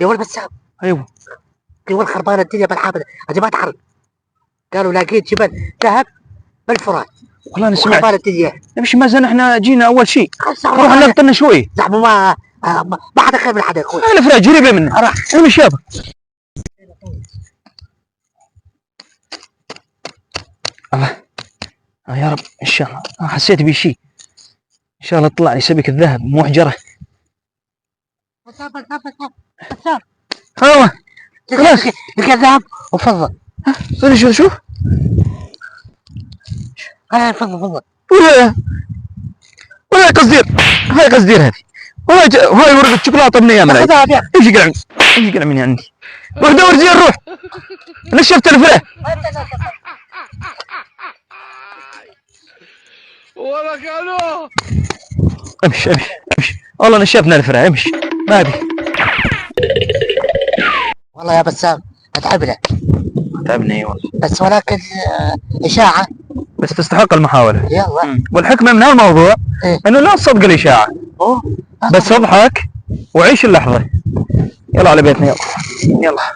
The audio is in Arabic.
يا ولد بسام. ايوه يا ولد خربانه الدنيا بالحافظه، عجبات حرب. قالوا لقيت جبل ذهب بالفرات. والله انا سمعت. خربانه الدنيا. نمشي ما زلنا احنا جينا اول شيء. خلاص نروح نقطنا شوي. زعما ما حدا خير من حدا يا اخوي. الفراج قريبه منه. راح نمشي يابا. الله يا رب ان شاء الله. حسيت بشيء ان شاء الله طلع لي سبيك الذهب مو حجره. بسام ها خلاص لقيت ذهب وفضه. شوف فضه ولا قصدير. هاي قصدير هذه. وهاي ورقه شوكولاته من ايام العيد. امشي قلع امشي قلع من عندي. روح دور زين روح. نشفت الفرع. ولا قالوا امشي والله نشفنا الفرع. امشي ما ابي. والله يا بسام اتعبنا. تعبني والله. بس ولكن اشاعه. بس تستحق المحاوله. يلا. والحكمه من هالموضوع إيه؟ انه لا تصدق الاشاعه. بس اضحك وعيش اللحظه. يلا على بيتنا يلا.